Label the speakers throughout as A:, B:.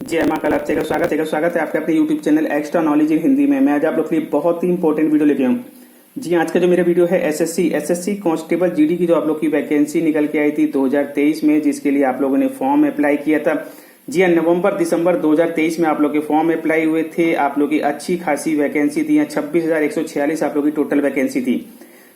A: जय मां कल आपसे स्वागत है आपके अपने YouTube channel extra knowledge in Hindi में। मैं आज आप लोग के लिए बहुत ही इंपॉर्टेंट वीडियो लेके आऊँ। जी आज का जो मेरा वीडियो है एसएससी कांस्टेबल जीडी की जो आप लोग की वैकेंसी निकल के आई थी 2023 में, जिसके लिए आप लोगों ने फॉर्म अप्लाई किया था। जी हाँ, नवंबर दिसंबर 2023 में आप लोग के फॉर्म अप्लाई हुए थे। आप लोग की अच्छी खासी वैकेंसी थी, 26,146 आप लोग की टोटल वैकेंसी थी।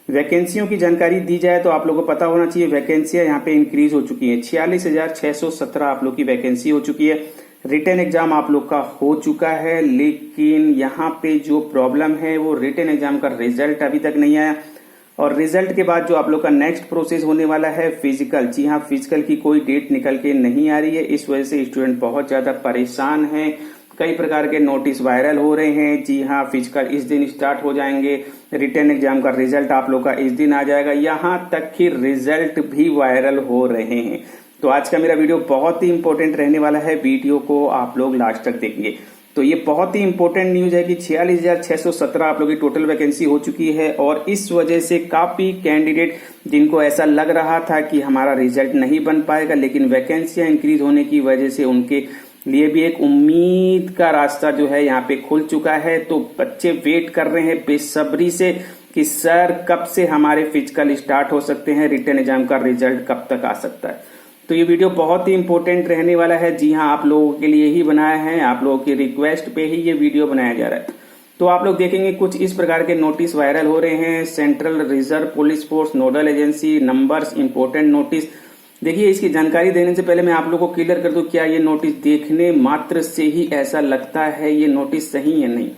A: वैकेंसियों की जानकारी दी जाए तो आप लोगों को पता होना चाहिए वैकेंसियां यहाँ पे इंक्रीज हो चुकी है। 46,617 आप लोग की वैकेंसी हो चुकी है। रिटन एग्जाम आप लोग का हो चुका है, लेकिन यहाँ पे जो प्रॉब्लम है वो रिटन एग्जाम का रिजल्ट अभी तक नहीं आया। और रिजल्ट के बाद जो आप लोग का नेक्स्ट प्रोसेस होने वाला है फिजिकल। जी हाँ, फिजिकल की कोई डेट निकल के नहीं आ रही है। इस वजह से स्टूडेंट बहुत ज्यादा परेशान हैं। कई प्रकार के नोटिस वायरल हो रहे हैं। जी हाँ, फिजिकल इस दिन स्टार्ट हो जाएंगे, रिटन एग्जाम का रिजल्ट आप लोग का इस दिन आ जाएगा, यहाँ तक कि रिजल्ट भी वायरल हो रहे हैं। तो आज का मेरा वीडियो बहुत ही इंपॉर्टेंट रहने वाला है, वीडियो को आप लोग लास्ट तक देखेंगे। तो ये बहुत ही इंपॉर्टेंट न्यूज है कि 46,617 आप लोग की टोटल वैकेंसी हो चुकी है। और इस वजह से काफी कैंडिडेट जिनको ऐसा लग रहा था कि हमारा रिजल्ट नहीं बन पाएगा, लेकिन वैकेंसियां इंक्रीज होने की वजह से उनके लिए भी एक उम्मीद का रास्ता जो है यहाँ पे खुल चुका है। तो बच्चे वेट कर रहे हैं बेसब्री से कि सर कब से हमारे फिजिकल स्टार्ट हो सकते हैं, रिटन एग्जाम का रिजल्ट कब तक आ सकता है। तो ये वीडियो बहुत ही इंपॉर्टेंट रहने वाला है। जी हाँ, आप लोगों के लिए ही बनाया है, आप लोगों की रिक्वेस्ट पे ही ये वीडियो बनाया जा रहा है। तो आप लोग देखेंगे कुछ इस प्रकार के नोटिस वायरल हो रहे हैं। Central reserve police force nodal agency numbers important notice. देखिए, इसकी जानकारी देने से पहले मैं आप लोगों को क्लियर कर दूं, क्या ये नोटिस देखने मात्र से ही ऐसा लगता है ये नोटिस सही है? नहीं,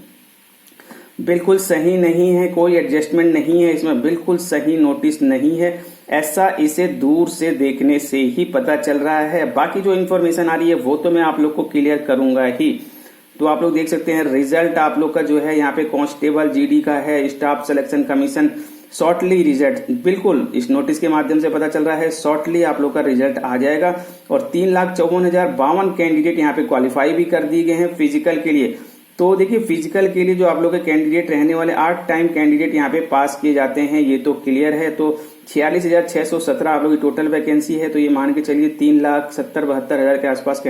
A: बिल्कुल सही नहीं है। कोई एडजस्टमेंट नहीं है इसमें, बिल्कुल सही नोटिस नहीं है। ऐसा इसे दूर से देखने से ही पता चल रहा है। बाकी जो इन्फॉर्मेशन आ रही है वो तो मैं आप लोग को क्लियर करूंगा ही। तो आप लोग देख सकते हैं रिजल्ट आप लोग का जो है यहाँ पे कांस्टेबल जीडी का है, staff selection commission shortly result, बिल्कुल इस नोटिस के माध्यम से पता चल रहा है शॉर्टली आप लोग का रिजल्ट आ जाएगा। और 3,54,052 कैंडिडेट यहाँ पे क्वालिफाई भी कर दिए गए हैं फिजिकल के लिए। तो देखिए, फिजिकल के लिए जो आप लोग के कैंडिडेट रहने वाले 8 टाइम कैंडिडेट यहाँ पे पास किए जाते हैं, ये तो क्लियर है। तो 46,617 आप लोग की टोटल वैकेंसी है। तो ये मान के चलिए 3,70,72,000 के आसपास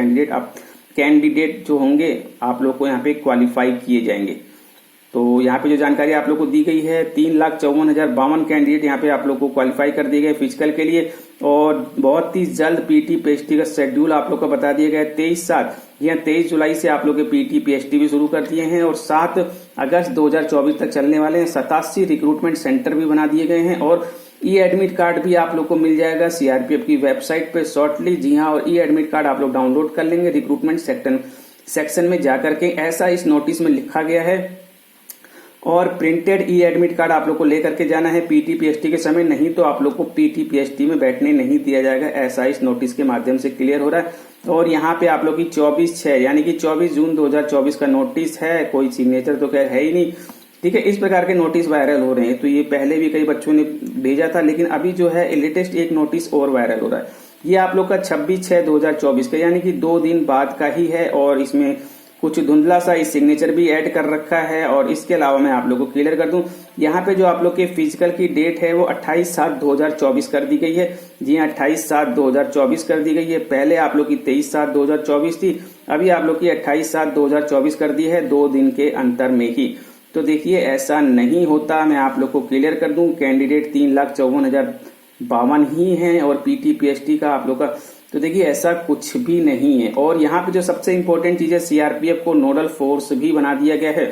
A: कैंडिडेट जो होंगे आप लोग को यहाँ पे क्वालिफाई किए जाएंगे। तो यहाँ पे जो जानकारी आप लोग को दी गई है 3,54,052 कैंडिडेट यहाँ पे आप लोग को क्वालिफाई कर दिए गए फिजिकल के लिए। और बहुत ही जल्द पीटी पीएचटी का शेड्यूल आप लोग को बता दिया गया है। 23/7 या 23 जुलाई से आप लोग के पीटी पीएचटी भी शुरू कर दिए हैं और 7 अगस्त 2024 तक चलने वाले हैं। 87 रिक्रूटमेंट सेंटर भी बना दिए गए हैं और ई एडमिट कार्ड भी आप लोग को मिल जाएगा सीआरपीएफ की वेबसाइट पे शॉर्टली। जी हाँ, और ई एडमिट कार्ड आप लोग डाउनलोड कर लेंगे रिक्रूटमेंट सेक्शन में जाकर के, ऐसा इस नोटिस में लिखा गया है। और प्रिंटेड ई एडमिट कार्ड आप लोग को लेकर के जाना है पीटी पीएचटी के समय, नहीं तो आप लोग को पीटी पीएचटी में बैठने नहीं दिया जाएगा, ऐसा इस नोटिस के माध्यम से क्लियर हो रहा है। और यहाँ पे आप लोग की 24/6 यानी कि 24 जून 2024 का नोटिस है, कोई सिग्नेचर तो खैर है ही नहीं। ठीक है, इस प्रकार के नोटिस वायरल हो रहे हैं। तो ये पहले भी कई बच्चों ने भेजा था, लेकिन अभी जो है लेटेस्ट एक नोटिस और वायरल हो रहा है। ये आप लोग का 26/6/2024 का यानी कि 2 दिन बाद का ही है। और इसमें कुछ धुंधला सा इस सिग्नेचर भी ऐड कर रखा है। और इसके अलावा मैं आप लोग को क्लियर कर दूं, यहाँ पे जो आप लोग के फिजिकल की डेट है वो 28/7/2024 कर दी गई है। जी हाँ, 28/7/2024 कर दी गई है। पहले आप लोग की 23/7/2024 थी, अभी आप लोग की 28/7/2024 कर दी है, 2 दिन के अंतर में ही। तो देखिए, ऐसा नहीं होता। मैं आप लोग को क्लियर कर दूं, कैंडिडेट 3,54,052 ही हैं और पीटी पीएचटी का आप लोग का, तो देखिए ऐसा कुछ भी नहीं है। और यहाँ पे जो सबसे इंपॉर्टेंट चीज है, सीआरपीएफ को नोडल फोर्स भी बना दिया गया है।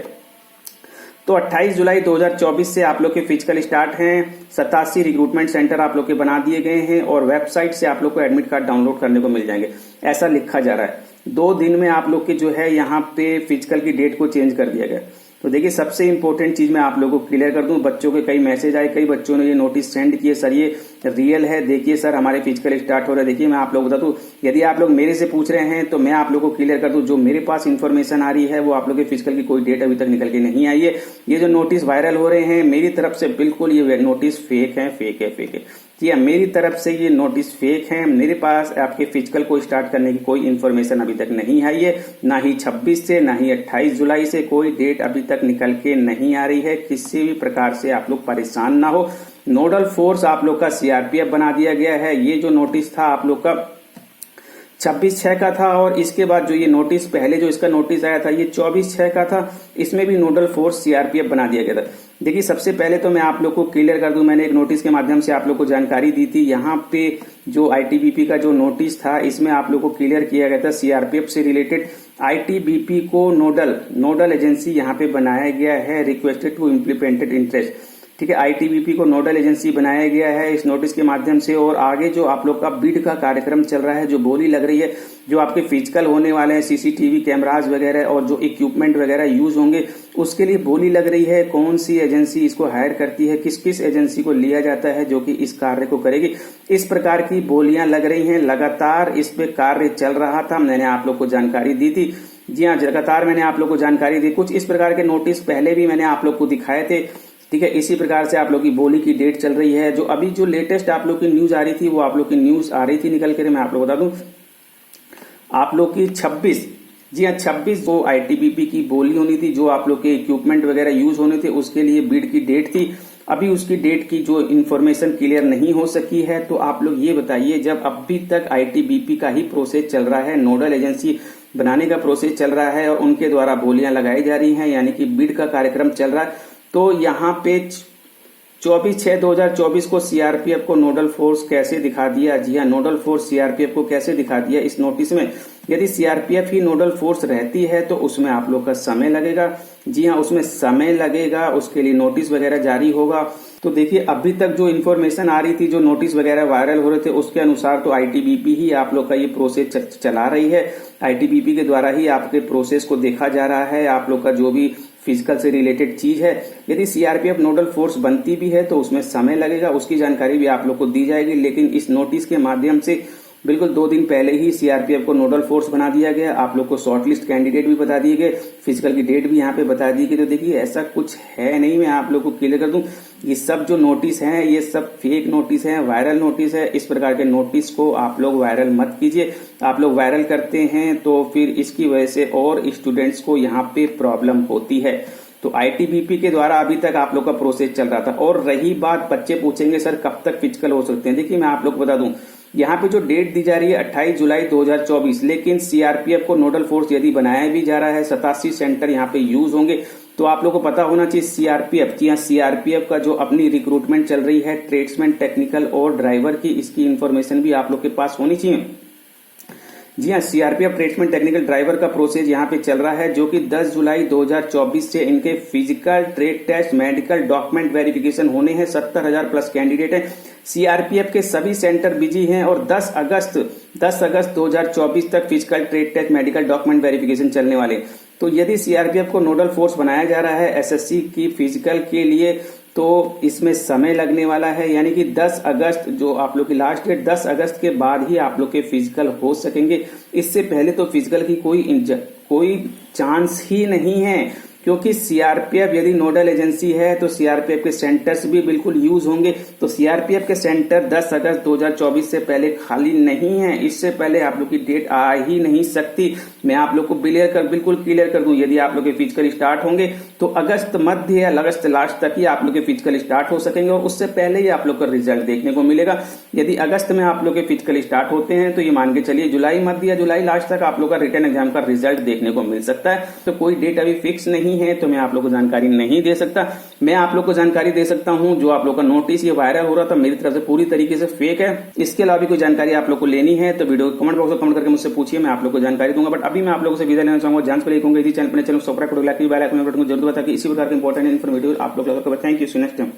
A: तो 28 जुलाई 2024 से आप लोग के फिजिकल स्टार्ट हैं। 87 रिक्रूटमेंट सेंटर आप लोग के बना दिए गए हैं और वेबसाइट से आप लोग को एडमिट कार्ड डाउनलोड करने को मिल जाएंगे, ऐसा लिखा जा रहा है। 2 दिन में आप लोग के जो है यहाँ पे फिजिकल की डेट को चेंज कर दिया गया। तो देखिए, सबसे इंपॉर्टेंट चीज मैं आप लोगों को क्लियर कर दूं, बच्चों के कई मैसेज आए, कई बच्चों ने ये नोटिस सेंड किए, सर ये रियल है, देखिए सर हमारे फिजिकल स्टार्ट हो रहा है। देखिए, मैं आप लोगों को बता दूं, यदि आप लोग मेरे से पूछ रहे हैं तो मैं आप लोगों को क्लियर कर दूं, जो मेरे पास इन्फॉर्मेशन आ रही है वो आप लोग के फिजिकल की कोई डेट अभी तक निकल के नहीं आई है। ये जो नोटिस वायरल हो रहे हैं मेरी तरफ से, बिल्कुल ये नोटिस फेक है। जी हाँ, मेरी तरफ से ये नोटिस फेक है। मेरे पास आपके फिजिकल को स्टार्ट करने की कोई इन्फॉर्मेशन अभी तक नहीं आई है, ना ही 26 से ना ही 28 जुलाई से कोई डेट अभी तक निकल के नहीं आ रही है। किसी भी प्रकार से आप लोग परेशान ना हो। नोडल फोर्स आप लोग का सीआरपीएफ बना दिया गया है। ये जो नोटिस था आप लोग का 26/6 का था और इसके बाद जो ये नोटिस पहले जो इसका नोटिस आया था ये 24/6 का था। इसमें भी नोडल फोर्स सीआरपीएफ बना दिया गया था। देखिए सबसे पहले तो मैं आप लोग को क्लियर कर दूं, मैंने एक नोटिस के माध्यम से आप लोग को जानकारी दी थी। यहाँ पे जो आईटीबीपी का जो नोटिस था इसमें आप लोग को क्लियर किया गया था सीआरपीएफ से रिलेटेड आईटीबीपी को नोडल एजेंसी यहाँ पे बनाया गया है, रिक्वेस्टेड टू इम्प्लीमेंटेड इंटरेस्ट। ठीक है, आईटीबीपी को नोडल एजेंसी बनाया गया है इस नोटिस के माध्यम से। और आगे जो आप लोग का बिड का कार्यक्रम चल रहा है, जो बोली लग रही है, जो आपके फिजिकल होने वाले हैं सीसीटीवी कैमराज वगैरह और जो इक्विपमेंट वगैरह यूज होंगे उसके लिए बोली लग रही है। कौन सी एजेंसी इसको हायर करती है, किस किस एजेंसी को लिया जाता है जो कि इस कार्य को करेगी, इस प्रकार की बोलियां लग रही हैं। लगातार इस पे कार्य चल रहा था, मैंने आप लोग को जानकारी दी थी। जी हाँ, लगातार मैंने आप लोग को जानकारी दी। कुछ इस प्रकार के नोटिस पहले भी मैंने आप लोग को दिखाए थे। ठीक है, इसी प्रकार से आप लोग की बोली की डेट चल रही है। जो अभी जो लेटेस्ट आप लोग की न्यूज आ रही थी वो आप लोग की न्यूज आ रही थी निकल कर, मैं आप लोग बता दूं आप लोग की 26, जी हाँ 26 वो आईटीबीपी की बोली होनी थी, जो आप लोग के इक्विपमेंट वगैरह यूज होने थे उसके लिए बिड की डेट थी। अभी उसकी डेट की जो इन्फॉर्मेशन क्लियर नहीं हो सकी है। तो आप लोग ये बताइए, जब अभी तक आईटीबीपी का ही प्रोसेस चल रहा है, नोडल एजेंसी बनाने का प्रोसेस चल रहा है और उनके द्वारा बोलियां लगाई जा रही हैं, यानी कि बिड का कार्यक्रम चल रहा है, तो यहाँ पे 24/6/2024 को सीआरपीएफ को नोडल फोर्स कैसे दिखा दिया। जी हाँ, नोडल फोर्स सीआरपीएफ को कैसे दिखा दिया इस नोटिस में। यदि सीआरपीएफ ही नोडल फोर्स रहती है तो उसमें आप लोग का समय लगेगा। जी हाँ, उसमें समय लगेगा, उसके लिए नोटिस वगैरह जारी होगा। तो देखिए अभी तक जो इन्फॉर्मेशन आ रही थी, जो नोटिस वगैरह वायरल हो रहे थे, उसके अनुसार तो आईटीबीपी ही आप लोग का ये प्रोसेस चला रही है। आईटीबीपी के द्वारा ही आपके प्रोसेस को देखा जा रहा है, आप लोग का जो भी फिजिकल से रिलेटेड चीज है। यदि सीआरपीएफ नोडल फोर्स बनती भी है तो उसमें समय लगेगा, उसकी जानकारी भी आप लोग को दी जाएगी। लेकिन इस नोटिस के माध्यम से बिल्कुल 2 दिन पहले ही सीआरपीएफ को नोडल फोर्स बना दिया गया। आप लोग को शॉर्टलिस्ट कैंडिडेट भी बता दिए गए, फिजिकल की डेट भी यहाँ पे बता दी गई। तो देखिए ऐसा कुछ है नहीं, मैं आप लोग को क्लियर कर दूं, ये सब जो नोटिस हैं ये सब फेक नोटिस हैं, वायरल नोटिस है। इस प्रकार के नोटिस को आप लोग वायरल मत कीजिए। आप लोग वायरल करते हैं तो फिर इसकी वजह से और स्टूडेंट्स को यहाँ पे प्रॉब्लम होती है। तो आईटीबीपी के द्वारा अभी तक आप लोग का प्रोसेस चल रहा था। और रही बात, बच्चे पूछेंगे सर कब तक फिजिकल हो सकते हैं। देखिए मैं आप लोग को बता दूं, यहाँ पे जो डेट दी जा रही है 28 जुलाई 2024, लेकिन सीआरपीएफ को नोडल फोर्स यदि बनाया भी जा रहा है, 87 सेंटर यहाँ पे यूज होंगे। तो आप लोग को पता होना चाहिए सीआरपीएफ, जी हाँ सीआरपीएफ का जो अपनी रिक्रूटमेंट चल रही है ट्रेड्समैन, टेक्निकल और ड्राइवर की, इसकी इन्फॉर्मेशन भी आप लोग के पास होनी चाहिए। जी हाँ, सीआरपीएफ ट्रेड्समैन टेक्निकल ड्राइवर का प्रोसेस यहाँ पे चल रहा है, जो कि 10 जुलाई 2024 से इनके physical, trade test, medical, document verification होने हैं। 70,000 प्लस कैंडिडेट हैं। सीआरपीएफ के सभी सेंटर बिजी हैं और 10 अगस्त 2024 तक physical, trade test, medical, document verification चलने वाले। तो यदि सीआरपीएफ को नोडल फोर्स बनाया जा रहा है एसएससी की फिजिकल के लिए, तो इसमें समय लगने वाला है, यानी कि 10 अगस्त जो आप लोग की लास्ट डेट, 10 अगस्त के बाद ही आप लोग के फिजिकल हो सकेंगे। इससे पहले तो फिजिकल की कोई चांस ही नहीं है, क्योंकि सीआरपीएफ यदि नोडल एजेंसी है तो सीआरपीएफ के सेंटर्स भी बिल्कुल यूज होंगे। तो सीआरपीएफ के सेंटर 10 अगस्त 2024 से पहले खाली नहीं है। इससे पहले आप लोग की डेट आ ही नहीं सकती। मैं आप लोग को बिल्कुल क्लियर कर दूं, यदि आप लोग के फिजिकल स्टार्ट होंगे तो अगस्त मध्य या अगस्त लास्ट तक ही आप लोग के फिजिकल स्टार्ट हो सकेंगे और उससे पहले ही आप लोग का रिजल्ट देखने को मिलेगा। यदि अगस्त में आप लोग के फिजिकल स्टार्ट होते हैं तो ये मान के चलिए जुलाई मध्य या जुलाई लास्ट तक आप लोग का रिटर्न एग्जाम का रिजल्ट देखने को मिल सकता है। तो कोई डेट अभी फिक्स नहीं है, तो मैं आप लोग को जानकारी नहीं दे सकता। मैं आप लोग को जानकारी दे सकता हूं जो आप लोग का नोटिस ये वायरल हो रहा था मेरी तरफ से पूरी तरीके से फेक है। इसके अलावा भी कोई जानकारी आप लोग को लेनी है तो वीडियो कमेंट बॉक्स में कमेंट करके मुझसे पूछिए, मैं आप लोग को जानकारी दूंगा। बट अभी मैं आप लोगों से विदा लेना चाहूंगा। जान पर कहूंगा यदि चैनल सब्सक्राइब करो, लाइक बेल आइकन में बटन को जरूर बता कि इसी प्रकार के इंपॉर्टेंट इन्फॉर्मेटिव आप लोग थैंक यू। Next time.